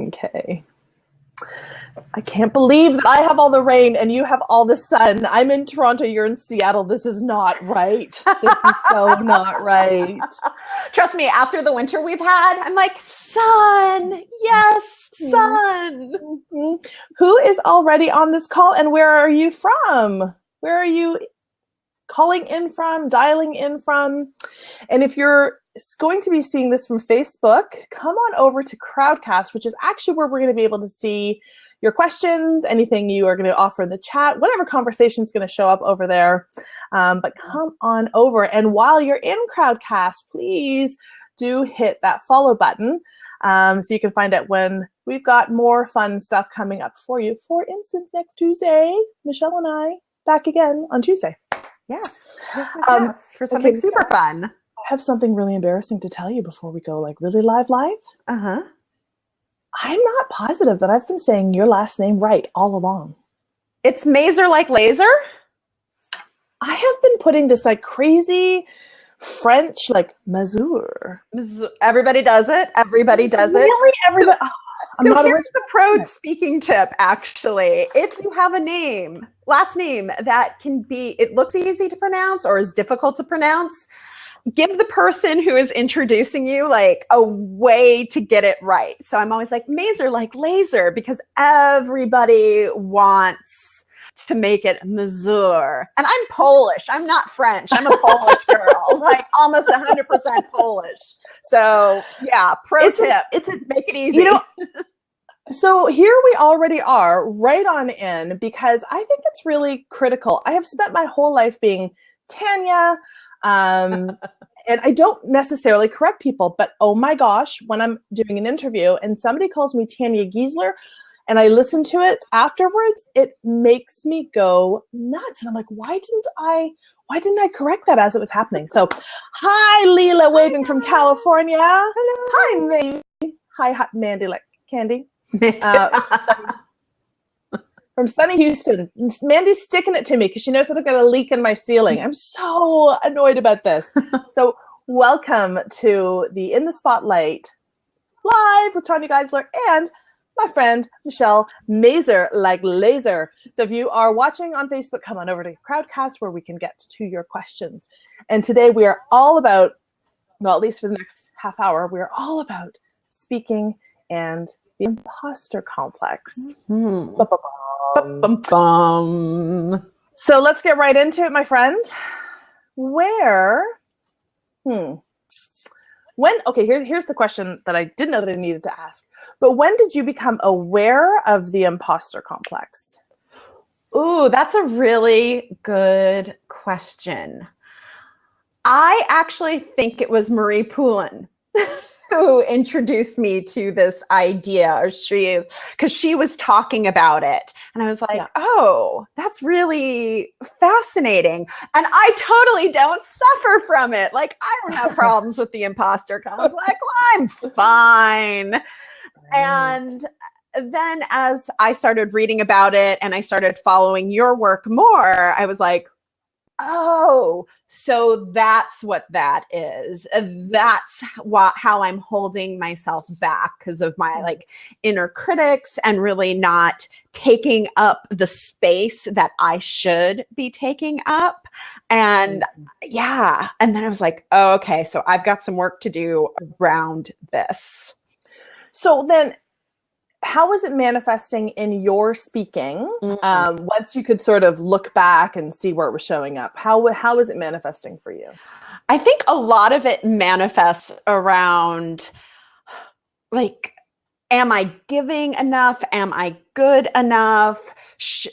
Okay. I can't believe that I have all the rain and you have all the sun. I'm in Toronto, you're in Seattle. This is not right. This is so not right. Trust me, after the winter we've had, I'm like, sun, yes, sun. Mm-hmm. Who is already on this call and where are you from? Where are you calling in from, dialing in from? And if you're going to be seeing this from Facebook, come on over to Crowdcast, which is actually where we're going to be able to see your questions, anything you are going to offer in the chat, whatever conversation is going to show up over there. But come on over. And while you're in Crowdcast, please do hit that follow button so you can find out when we've got more fun stuff coming up for you. For instance, next Tuesday, Michelle and I back again on Tuesday. Yes. For something super fun. I have something really embarrassing to tell you before we go like really live. Uh-huh. I'm not positive that I've been saying your last name right all along. It's Mazur like laser? I have been putting this like crazy French, like Mazur. Everybody does it. Everybody does it. Really? Everybody. So here's the pro speaking tip, actually. If you have a last name that can be, it looks easy to pronounce or is difficult to pronounce, give the person who is introducing you like a way to get it right. So I'm always like, Mazur like laser, because everybody wants to make it Mazur. And I'm Polish. I'm not French. I'm a Polish girl, like almost 100% Polish. So yeah, pro tip, make it easy. So here we already are right on in, because I think it's really critical. I have spent my whole life being Tanya, and I don't necessarily correct people, but oh my gosh, when I'm doing an interview and somebody calls me Tanya Geisler and I listen to it afterwards, it makes me go nuts. And I'm like, why didn't I correct that as it was happening? So hi, Leela, waving from California. Hello. Hi, Mandy. Hi, Mandy, like candy. From sunny Houston. Mandy's sticking it to me because she knows that I've got a leak in my ceiling. I'm so annoyed about this. So welcome to the In the Spotlight live with Tanya Geisler and my friend Michelle Mazur, like laser. So if you are watching on Facebook, come on over to Crowdcast where we can get to your questions. And today we are all about, well, at least for the next half hour, we are all about speaking and the imposter complex. Mm-hmm. So let's get right into it, my friend. Here's the question that I didn't know that I needed to ask. But when did you become aware of the imposter complex? Ooh, that's a really good question. I actually think it was Marie Poulin who introduced me to this idea, because she was talking about it. And I was like, oh, that's really fascinating. And I totally don't suffer from it. Like, I don't have problems with the imposter complex. I'm fine. Right. And then as I started reading about it and I started following your work more, I was like, oh, so that's what that is. That's how I'm holding myself back because of my like inner critics and really not taking up the space that I should be taking up. And yeah, and then I was like, oh, okay, so I've got some work to do around this. So then how was it manifesting in your speaking? Once you could sort of look back and see where it was showing up, how was it manifesting for you? I think a lot of it manifests around like, am I giving enough? Am I good enough?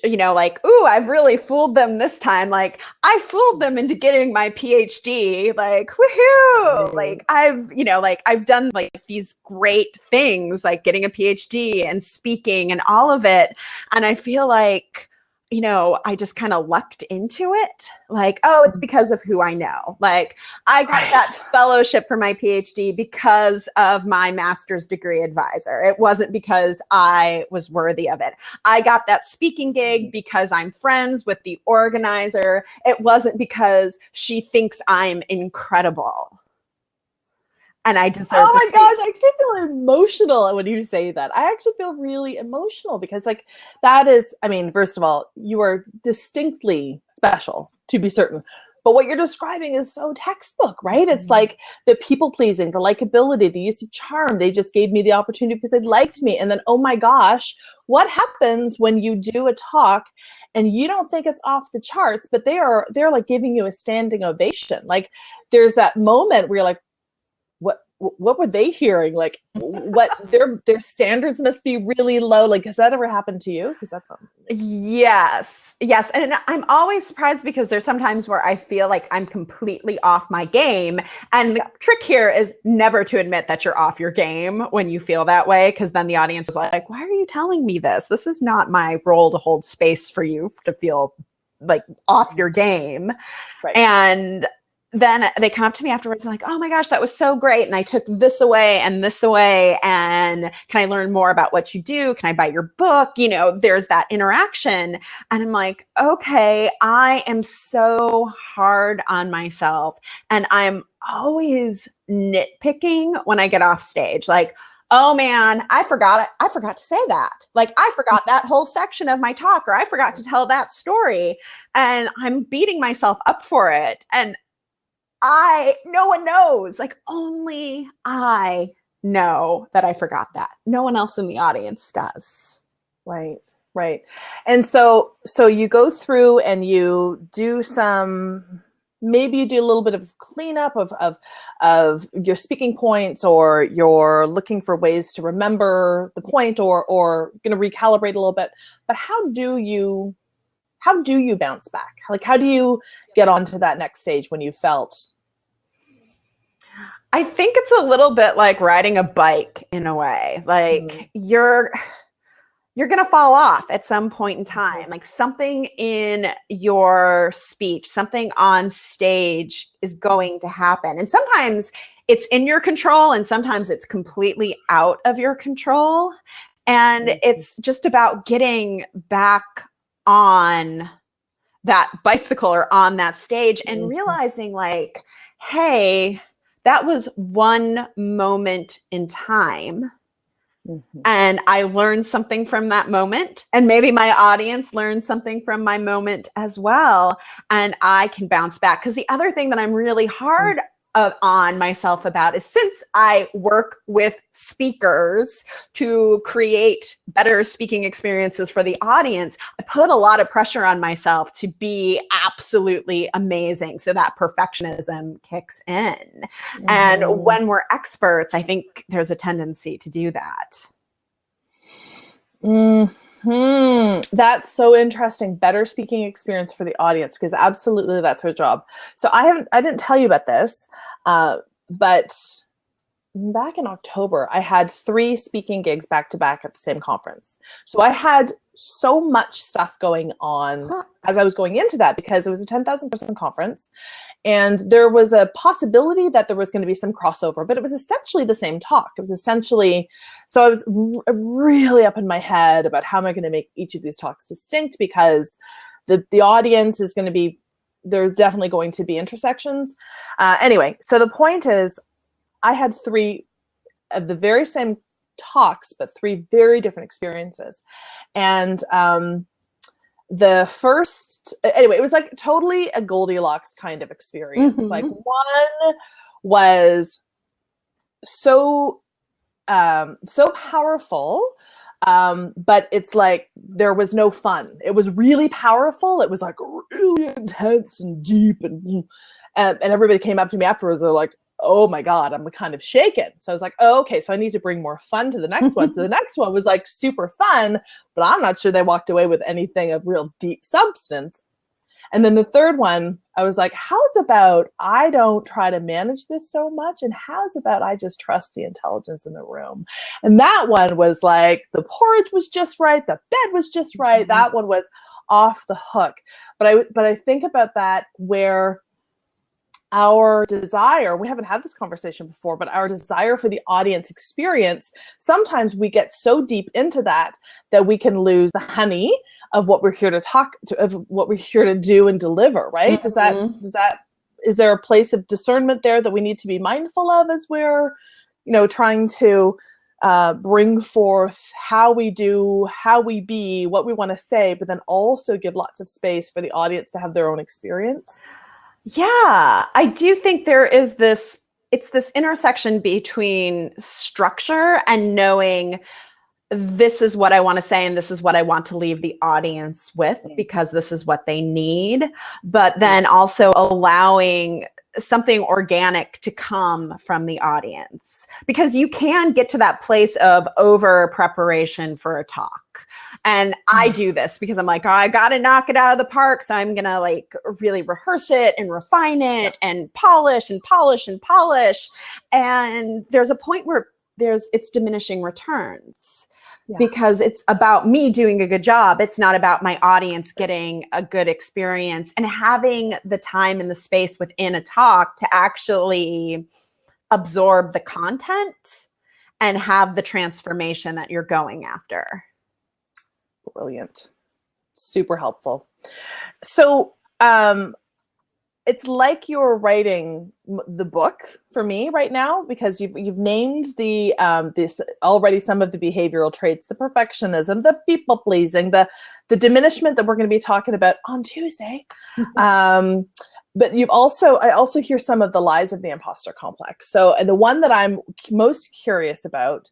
Like, ooh, I've really fooled them this time. Like, I fooled them into getting my Ph.D. Like, woohoo! Like, I've done like these great things, like getting a Ph.D. and speaking and all of it. And I feel like, I just kind of lucked into it. Like, oh, it's because of who I know. Like, I got that fellowship for my PhD because of my master's degree advisor. It wasn't because I was worthy of it. I got that speaking gig because I'm friends with the organizer. It wasn't because she thinks I'm incredible. and I deserve Oh the my gosh, space. I get feel emotional when you say that. I actually feel really emotional because like that is, I mean, first of all, you are distinctly special, to be certain. But what you're describing is so textbook, right? It's like the people pleasing, the likability, the use of charm. They just gave me the opportunity because they liked me. And then, oh my gosh, what happens when you do a talk and you don't think it's off the charts, but they're like giving you a standing ovation. Like there's that moment where you're like, what were they hearing? Like what their standards must be really low. Like, has that ever happened to you? Because that's what Yes. And I'm always surprised because there's sometimes where I feel like I'm completely off my game. And the trick here is never to admit that you're off your game when you feel that way, because then the audience is like, why are you telling me this? This is not my role to hold space for you to feel like off your game. right. And then they come up to me afterwards and like, oh my gosh, that was so great. And I took this away and this away. And can I learn more about what you do? Can I buy your book? You know, there's that interaction. And I'm like, okay, I am so hard on myself. And I'm always nitpicking when I get off stage. Like, oh man, I forgot it. I forgot to say that. Like, I forgot that whole section of my talk, or I forgot to tell that story. And I'm beating myself up for it. And no one knows, like only I know that I forgot that. No one else in the audience does. Right. And so you go through and you do maybe you do a little bit of cleanup of your speaking points, or you're looking for ways to remember the point, or going to recalibrate a little bit. But how do you bounce back? Like, how do you get onto that next stage when you felt? I think it's a little bit like riding a bike in a way. Like you're going to fall off at some point in time. Like something in your speech, something on stage is going to happen. And sometimes it's in your control and sometimes it's completely out of your control. And it's just about getting back on that bicycle or on that stage and realizing like, hey, that was one moment in time. And I learned something from that moment. And maybe my audience learned something from my moment as well. And I can bounce back. Because the other thing that I'm really hard on myself about is, since I work with speakers to create better speaking experiences for the audience, I put a lot of pressure on myself to be absolutely amazing. So that perfectionism kicks in. And when we're experts, I think there's a tendency to do that. That's so interesting. Better speaking experience for the audience, because absolutely that's her job. So I didn't tell you about this, but back in October, I had 3 speaking gigs back to back at the same conference. So I had so much stuff going on as I was going into that, because it was a 10,000 person conference. And there was a possibility that there was going to be some crossover, but it was essentially the same talk. It was essentially, so I was really up in my head about how am I going to make each of these talks distinct, because the audience is going to be, there's definitely going to be intersections. Anyway, so the point is, I had 3 of the very same talks, but 3 very different experiences. And the first, anyway, it was like totally a Goldilocks kind of experience. Like one was so powerful, but it's like there was no fun. It was really powerful. It was like really intense and deep, and everybody came up to me afterwards. They're like, oh my God, I'm kind of shaken. So I was like, oh, okay, so I need to bring more fun to the next one. So the next one was like super fun, but I'm not sure they walked away with anything of real deep substance. And then the third one, I was like, how's about I don't try to manage this so much, and how's about I just trust the intelligence in the room? And that one was like, the porridge was just right, the bed was just right. That one was off the hook. But I think about that where our desire, we haven't had this conversation before, but our desire for the audience experience, sometimes we get so deep into that we can lose the honey of what we're here to talk to, of what we're here to do and deliver, right? Does that is there a place of discernment there that we need to be mindful of as we're, trying to bring forth how we do, how we be, what we want to say, but then also give lots of space for the audience to have their own experience? Yeah, I do think there is this, it's this intersection between structure and knowing this is what I want to say and this is what I want to leave the audience with because this is what they need, but then also allowing something organic to come from the audience, because you can get to that place of over preparation for a talk. And I do this because I'm like, oh, I got to knock it out of the park. So I'm going to like really rehearse it and refine it and polish and polish and polish. And there's a point where it's diminishing returns. Yeah. Because it's about me doing a good job. It's not about my audience getting a good experience and having the time and the space within a talk to actually absorb the content and have the transformation that you're going after. Brilliant. Super helpful. So, it's like you're writing the book for me right now, because you've named this already, some of the behavioral traits, the perfectionism, the people pleasing, the diminishment that we're going to be talking about on Tuesday. But I also hear some of the lies of the imposter complex. So, and the one that I'm most curious about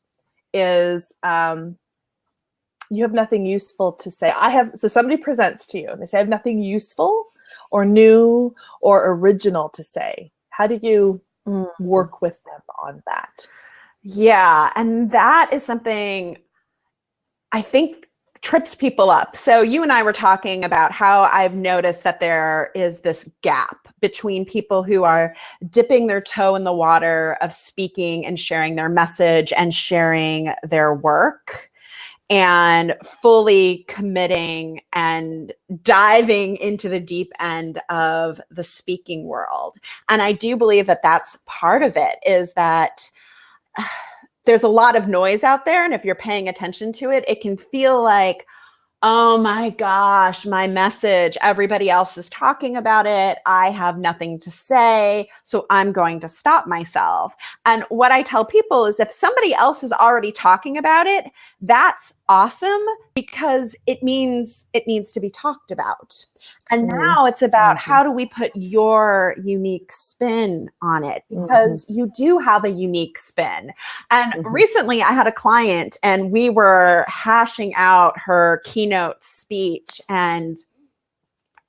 is you have nothing useful to say. So somebody presents to you and they say, I have nothing useful or new or original to say. How do you work with them on that? Yeah, and that is something I think trips people up. So you and I were talking about how I've noticed that there is this gap between people who are dipping their toe in the water of speaking and sharing their message and sharing their work, and fully committing and diving into the deep end of the speaking world. And I do believe that that's part of it, is that there's a lot of noise out there. And if you're paying attention to it, it can feel like, oh my gosh, my message, everybody else is talking about it. I have nothing to say, so I'm going to stop myself. And what I tell people is if somebody else is already talking about it, that's awesome, because it means it needs to be talked about. And now it's about how do we put your unique spin on it, because you do have a unique spin. And recently I had a client and we were hashing out her keynote speech, and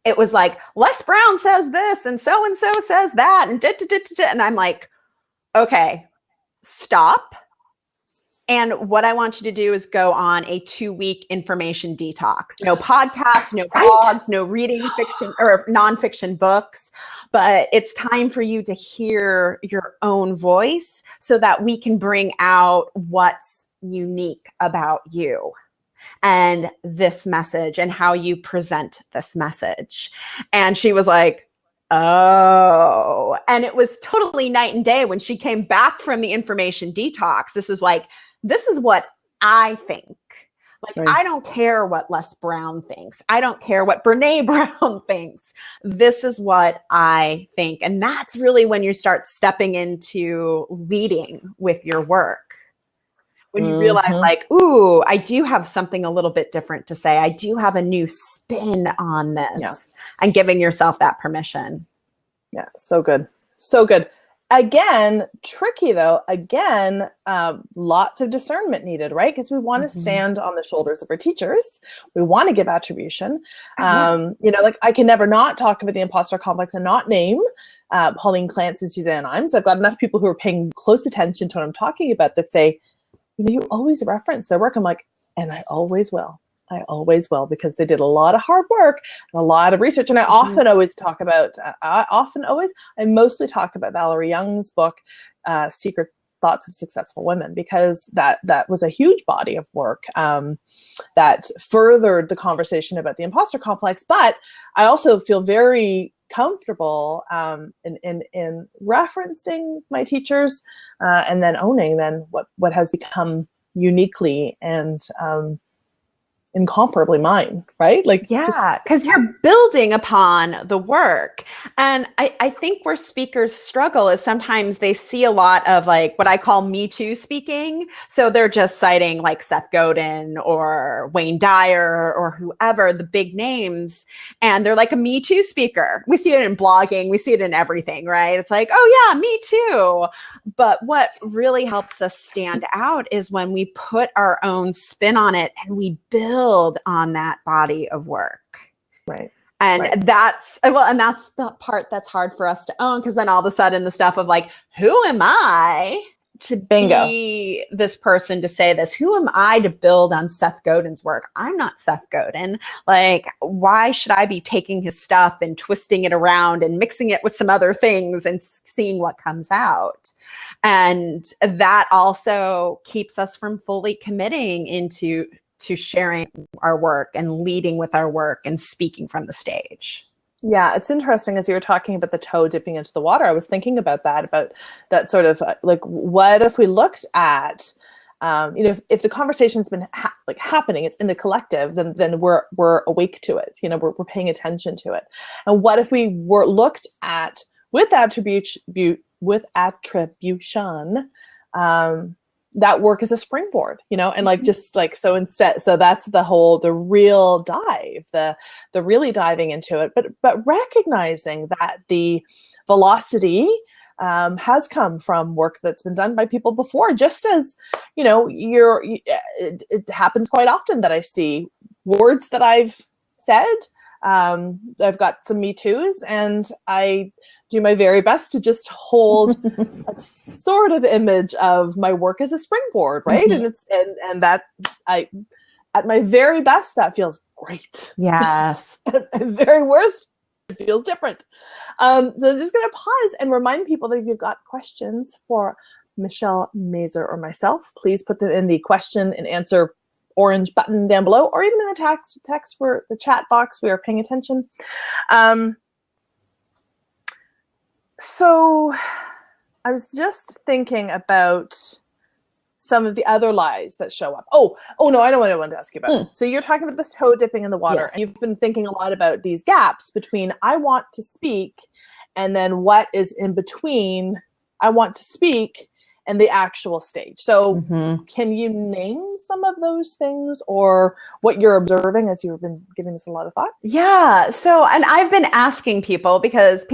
it was like, Les Brown says this and so says that, and and I'm like, okay, stop. And what I want you to do is go on a 2-week information detox. No podcasts, no blogs, no reading fiction or nonfiction books, but it's time for you to hear your own voice so that we can bring out what's unique about you and this message and how you present this message. And she was like, oh, and it was totally night and day when she came back from the information detox. This is what I think. Like, right. I don't care what Les Brown thinks. I don't care what Brene Brown thinks. This is what I think. And that's really when you start stepping into leading with your work. When you realize like, ooh, I do have something a little bit different to say. I do have a new spin on this. Yeah. And giving yourself that permission. Yeah, so good. So good. Again, tricky though. Again, lots of discernment needed, right? Because we want to stand on the shoulders of our teachers. We want to give attribution. Like I can never not talk about the imposter complex and not name Pauline Clance and Suzanne Imes. I've got enough people who are paying close attention to what I'm talking about that say, you always reference their work. I'm like, and I always will. I always will, because they did a lot of hard work and a lot of research. And I often always talk about, I mostly talk about Valerie Young's book, Secret Thoughts of Successful Women, because that was a huge body of work that furthered the conversation about the imposter complex. But I also feel very comfortable in referencing my teachers and then owning then what has become uniquely and incomparably mine, right? Like, yeah, because you're building upon the work. And I think where speakers struggle is sometimes they see a lot of like what I call Me Too speaking. So they're just citing like Seth Godin or Wayne Dyer or whoever, the big names. And they're like a Me Too speaker. We see it in blogging, we see it in everything, right? It's like, oh yeah, me too. But what really helps us stand out is when we put our own spin on it and we build on that body of work. right. And Right. that's the part that's hard for us to own, because then all of a sudden the stuff of like, who am I to Bingo. be this person to say this? Who am I to build on Seth Godin's work? I'm not Seth Godin. Like, why should I be taking his stuff and twisting it around and mixing it with some other things and seeing what comes out? And that also keeps us from fully committing into sharing our work and leading with our work and speaking from the stage. Yeah, it's interesting as you were talking about the toe dipping into the water. I was thinking about that sort of like, what if we looked at, if the conversation's been happening, it's in the collective, then we're awake to it. We're paying attention to it. And what if we were looked at with attribution, that work as a springboard, and like, just like, so that's the real dive, the really diving into it, but recognizing that the velocity has come from work that's been done by people before, just as, it happens quite often that I see words that I've said. I've got some Me Too's, and I do my very best to just hold a sort of image of my work as a springboard, right? Mm-hmm. and that at my very best, that feels great. Yes. At my very worst, it feels different. So I'm just going to pause and remind people that if you've got questions for Michelle Mazur or myself, please put them in the question and answer orange button down below, or even in the text for the chat box. We are paying attention. So I was just thinking about some of the other lies that show up. Oh no, I know what I wanted to ask you about. So you're talking about the toe dipping in the water, yes. And you've been thinking a lot about these gaps between I want to speak and then what is in between I want to speak and the actual stage. So can you name some of those things, or what you're observing as you've been giving this a lot of thought? Yeah. So, and I've been asking people, because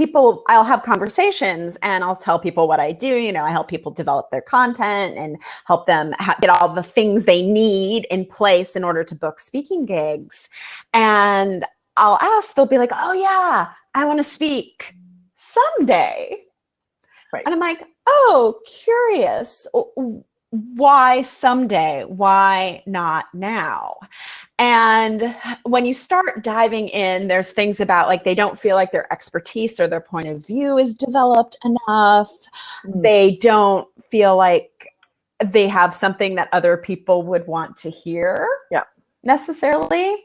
I'll have conversations and I'll tell people what I do. I help people develop their content and help them get all the things they need in place in order to book speaking gigs. And I'll ask, they'll be like, oh yeah, I want to speak someday. Right. And I'm like, oh, curious. Why someday? Why not now? And when you start diving in, there's things about like they don't feel like their expertise or their point of view is developed enough. They don't feel like they have something that other people would want to hear necessarily.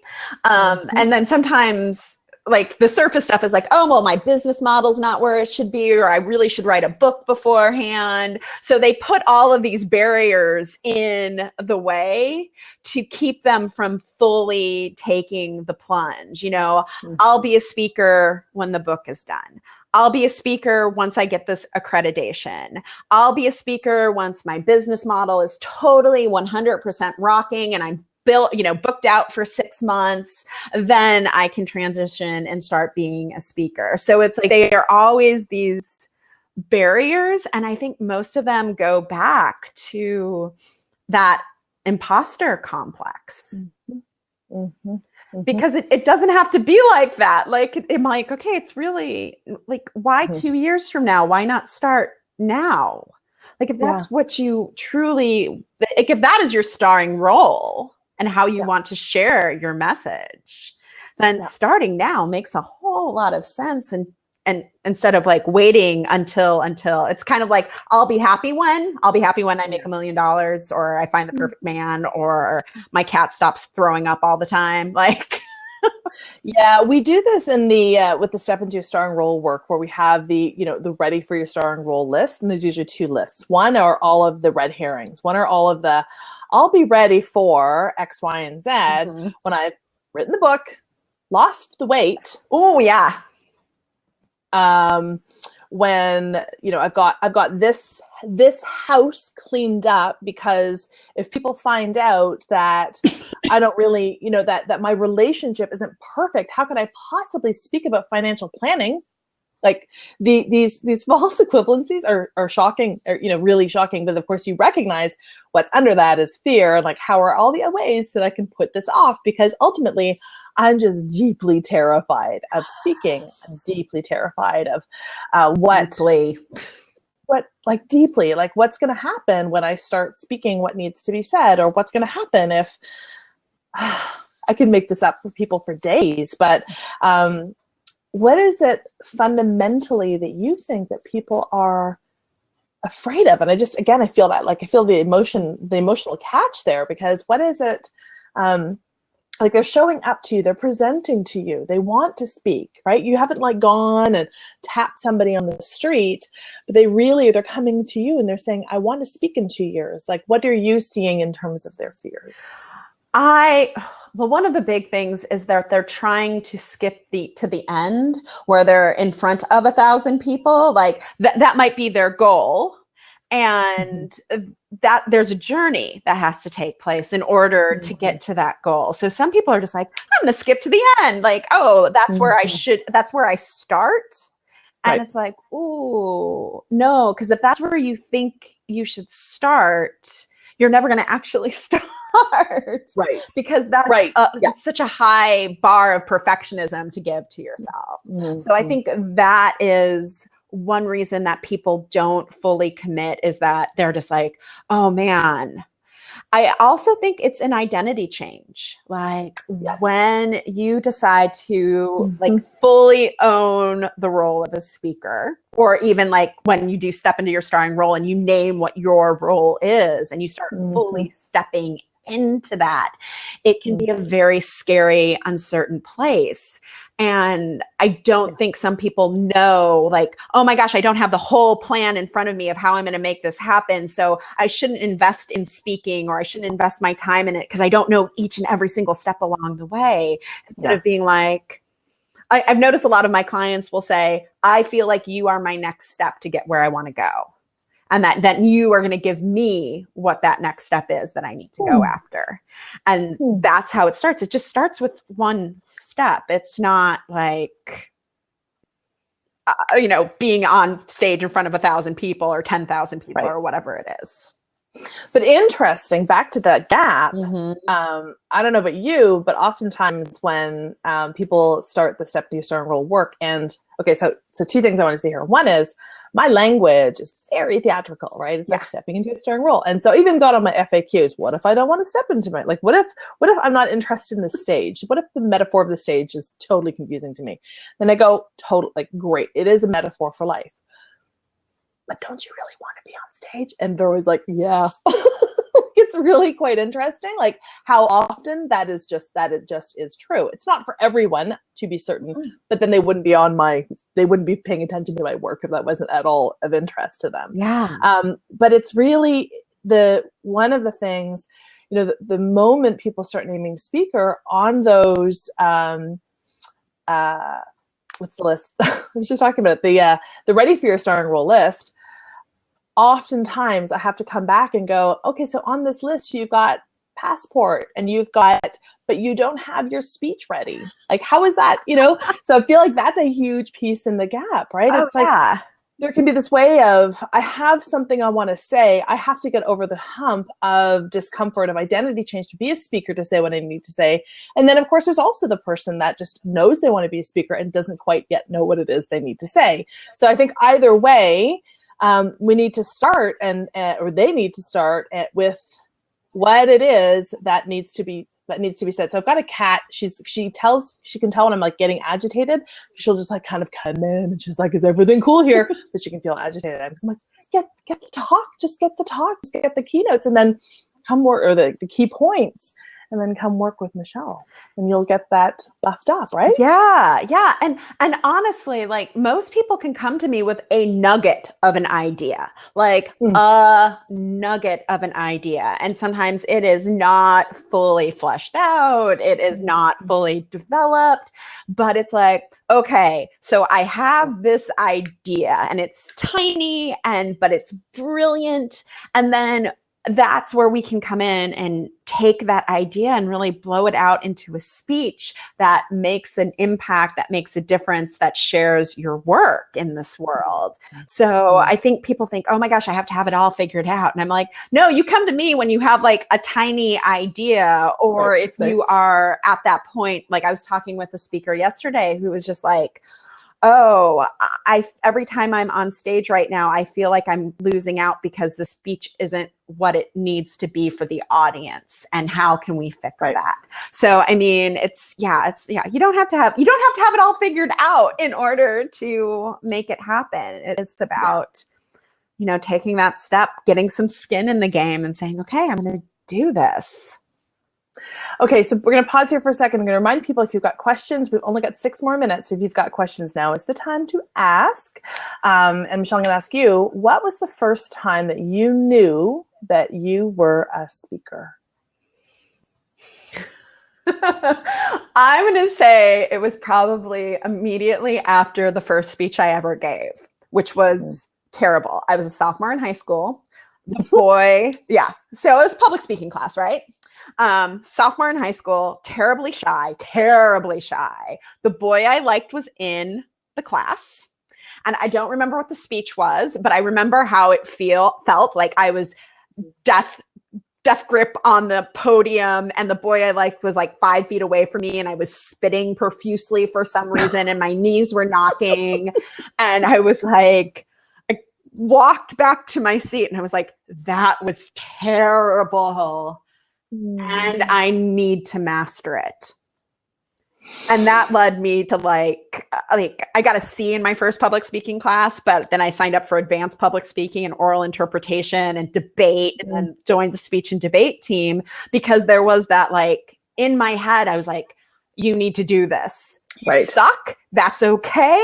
And then sometimes like the surface stuff is like, oh, well, my business model's not where it should be, or I really should write a book beforehand. So they put all of these barriers in the way to keep them from fully taking the plunge. I'll be a speaker when the book is done. I'll be a speaker once I get this accreditation. I'll be a speaker once my business model is totally 100% rocking and I'm booked out for 6 months, then I can transition and start being a speaker. So it's like they are always these barriers. And I think most of them go back to that imposter complex. Because it doesn't have to be like that. Like, I'm like, okay, it's really like, why 2 years from now? Why not start now? Like, if that's what you truly, like, if that is your starring role, and how you want to share your message, then starting now makes a whole lot of sense. And instead of like waiting until it's kind of like, I'll be happy when I make $1 million, or I find the perfect man, or my cat stops throwing up all the time. Like, Yeah, we do this in the with the step into your starring role work, where we have the ready for your starring role list, and there's usually two lists. One are all of the red herrings. One are all of the I'll be ready for X, Y, and Z when I've written the book, lost the weight. Oh yeah. When I've got this house cleaned up, because if people find out that I don't really, that my relationship isn't perfect, how could I possibly speak about financial planning? Like these false equivalencies are shocking, or really shocking. But of course, you recognize what's under that is fear, and like, how are all the ways that I can put this off? Because ultimately, I'm just deeply terrified of speaking. I'm deeply terrified of deeply, what's going to happen when I start speaking what needs to be said, or what's going to happen if I can make this up for people for days. But what is it fundamentally that you think that people are afraid of? And I feel that, I feel the emotional catch there, because what is it? They're showing up to you, they're presenting to you, they want to speak, right? You haven't gone and tapped somebody on the street, but they're coming to you and they're saying, I want to speak in 2 years. What are you seeing in terms of their fears? Well, one of the big things is that they're trying to skip to the end, where they're in front of 1,000 people. That might be their goal. And that there's a journey that has to take place in order to get to that goal. So some people are just like, I'm going to skip to the end. That's where that's where I start. And it's like, ooh, no, because if that's where you think you should start, you're never going to actually start. Right. Because that's it's such a high bar of perfectionism to give to yourself. So I think that is one reason that people don't fully commit, is that they're just like, oh man. I also think it's an identity change. When you decide to fully own the role of a speaker, or even when you do step into your starring role and you name what your role is and you start fully stepping into that, it can be a very scary, uncertain place. And I don't think some people know, oh my gosh, I don't have the whole plan in front of me of how I'm going to make this happen. So I shouldn't invest in speaking, or I shouldn't invest my time in it because I don't know each and every single step along the way. Instead of being I've noticed a lot of my clients will say, I feel like you are my next step to get where I want to go. And that you are going to give me what that next step is that I need to go after. And that's how it starts. It just starts with one step. It's not being on stage in front of 1,000 people or 10,000 people or whatever it is. But interesting, back to that gap. I don't know about you, but oftentimes when people start the step into your starring role work, and so two things I want to say here. One is, my language is very theatrical, right? It's like stepping into a starring role. And so I even got on my FAQs, what if I don't want to step into what if I'm not interested in the stage? What if the metaphor of the stage is totally confusing to me? Then I go, great. It is a metaphor for life. But don't you really want to be on stage? And they're always yeah. It's really quite interesting, how often that it just is true. It's not for everyone, to be certain, but then they wouldn't be paying attention to my work if that wasn't at all of interest to them. But it's really one of the things, the moment people start naming speaker on those, what's the list? I was just talking about it, the ready for your starring role list. Oftentimes I have to come back and go, okay, so on this list, you've got passport and but you don't have your speech ready. How is that, So I feel that's a huge piece in the gap, right? There can be this way of, I have something I want to say. I have to get over the hump of discomfort of identity change to be a speaker, to say what I need to say. And then of course, there's also the person that just knows they want to be a speaker and doesn't quite yet know what it is they need to say. So I think either way, we need to start or they need to start with what it is that needs to be said. So I've got a cat. She can tell when I'm getting agitated. She'll just kind of come in and she's is everything cool here? But she can feel agitated. I'm get the talk, just get the talk, just get the keynotes, and then come more, or the key points. and then come work with Michelle and you'll get that buffed up, right? Yeah. And honestly, like most people can come to me with a nugget of an idea, like a nugget of an idea. And sometimes it is not fully fleshed out. It is not fully developed, but it's like, okay, so I have this idea and it's tiny but it's brilliant. And then that's where we can come in and take that idea and really blow it out into a speech that makes an impact, that makes a difference, that shares your work in this world. So I think people think, oh my gosh, I have to have it all figured out. And I'm like, no, you come to me when you have like a tiny idea, or if you are at that point. Like I was talking with a speaker yesterday who was just like, oh, every time I'm on stage right now, I feel like I'm losing out because the speech isn't what it needs to be for the audience. And how can we fix that? So, I mean, you don't have to have it all figured out in order to make it happen. It's about, taking that step, getting some skin in the game and saying, okay, I'm going to do this. Okay, so we're going to pause here for a second. I'm going to remind people, if you've got questions, we've only got 6 more minutes. So if you've got questions, now is the time to ask. And Michelle, I'm going to ask you, what was the first time that you knew that you were a speaker? I'm going to say it was probably immediately after the first speech I ever gave, which was terrible. I was a sophomore in high school. The boy, so it was public speaking class, right? Sophomore in high school, terribly shy. The boy I liked was in the class. And I don't remember what the speech was, but I remember how it felt like I was death grip on the podium, and the boy I liked was like 5 feet away from me, and I was spitting profusely for some reason, and my knees were knocking. And I was like, I walked back to my seat and I was like, that was terrible. And I need to master it. And that led me to like I got a C in my first public speaking class, but then I signed up for advanced public speaking and oral interpretation and debate, and then joined the speech and debate team, because there was that, like, in my head, I was like, you need to do this. You suck. That's okay.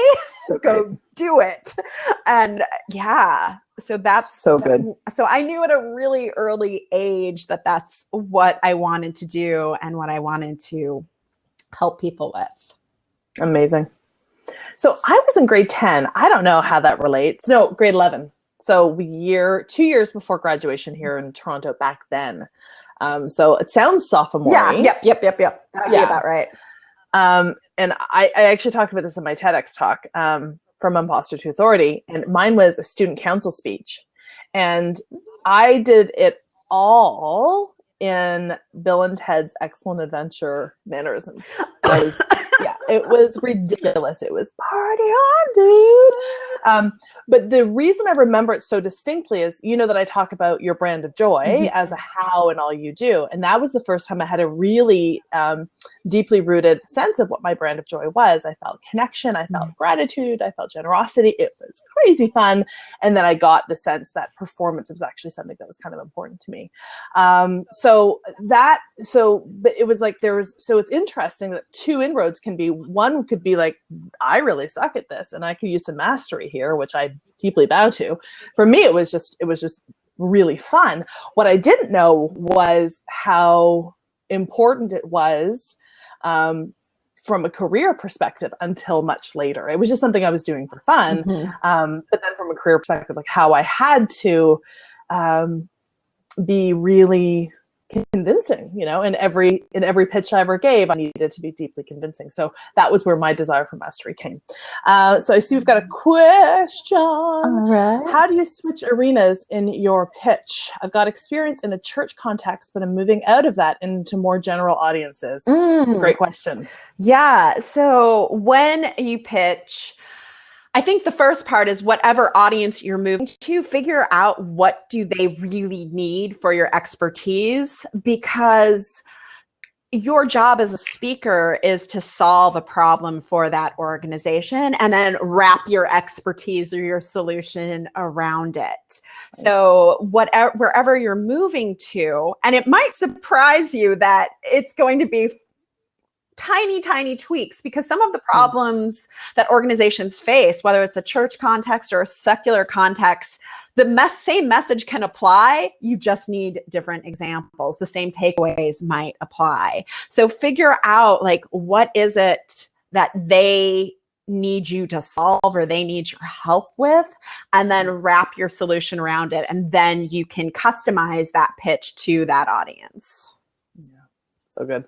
So go do it. And so that's so good. So I knew at a really early age that that's what I wanted to do and what I wanted to help people with. Amazing. So I was in grade 10. I don't know how that relates. No, grade 11. So 2 years before graduation here in Toronto back then. So it sounds sophomore. Yep. That'd be about right. And I actually talked about this in my TEDx talk, from imposter to authority. And mine was a student council speech. And I did it all in Bill and Ted's Excellent Adventure mannerisms. It was ridiculous. It was party on, dude. But the reason I remember it so distinctly is, that I talk about your brand of joy as a how and all you do. And that was the first time I had a really deeply rooted sense of what my brand of joy was. I felt connection. I felt gratitude. I felt generosity. It was crazy fun. And then I got the sense that performance was actually something that was kind of important to me. But it was like so it's interesting that 2 inroads can be, one could be like, I really suck at this and I could use some mastery here, which I deeply bow to. For me, it was just really fun. What I didn't know was how important it was from a career perspective until much later. It was just something I was doing for fun. But then from a career perspective, like how I had to be really convincing, in every pitch I ever gave, I needed to be deeply convincing. So that was where my desire for mastery came. So I see we've got a question. All right. How do you switch arenas in your pitch? I've got experience in a church context, but I'm moving out of that into more general audiences. Great question. Yeah. So when you pitch, I think the first part is whatever audience you're moving to, figure out what do they really need for your expertise, because your job as a speaker is to solve a problem for that organization and then wrap your expertise or your solution around it. So whatever, wherever you're moving to, and it might surprise you that it's going to be tiny tweaks, because some of the problems that organizations face, whether it's a church context or a secular context, the same message can apply. You just need different examples. The same takeaways might apply. So figure out, like, what is it that they need you to solve or they need your help with, and then wrap your solution around it. And then you can customize that pitch to that audience. Yeah, so good.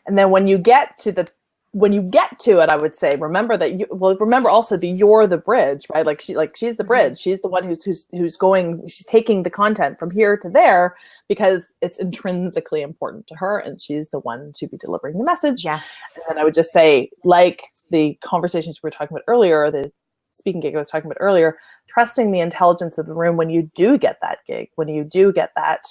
And then when you get to it, I would say, remember that remember also that you're the bridge, right? She's the bridge. She's the one she's taking the content from here to there because it's intrinsically important to her, and she's the one to be delivering the message. Yes. And I would just say, like the conversations we were talking about earlier, the speaking gig I was talking about earlier, trusting the intelligence of the room when you do get that gig, when you do get that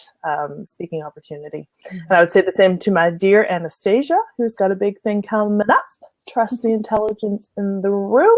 speaking opportunity. And I would say the same to my dear Anastasia, who's got a big thing coming up. Trust the intelligence in the room.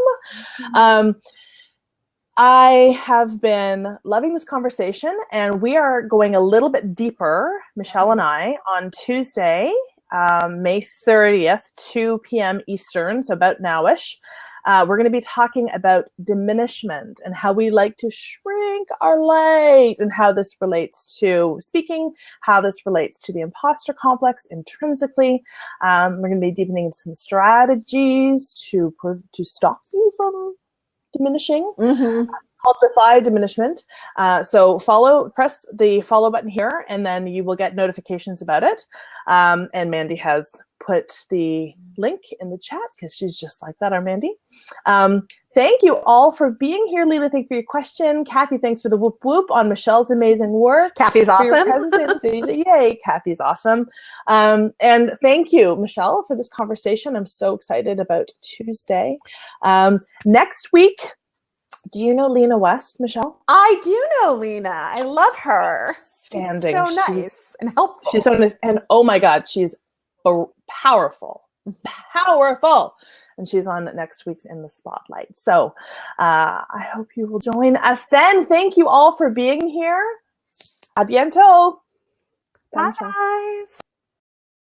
I have been loving this conversation, and we are going a little bit deeper, Michelle and I, on Tuesday, May 30th, 2 p.m. Eastern, so about now-ish. We're going to be talking about diminishment and how we like to shrink our light, and how this relates to speaking, how this relates to the imposter complex intrinsically. We're going to be deepening into some strategies to stop you from diminishing. Called Defy Diminishment. So press the follow button here, and then you will get notifications about it. And Mandy has put the link in the chat because she's just like that, our Mandy. Thank you all for being here. Leela, thank you for your question. Kathy, thanks for the whoop whoop on Michelle's amazing work. Kathy's awesome. Yay, Kathy's awesome. And thank you, Michelle, for this conversation. I'm so excited about Tuesday. Next week, do you know Lena West, Michelle? I do know Lena. I love her. Standing. She's so nice and helpful. She's so nice. And oh my God, she's powerful. And she's on next week's In the Spotlight. So I hope you will join us then. Thank you all for being here. A bientôt. Bye, guys.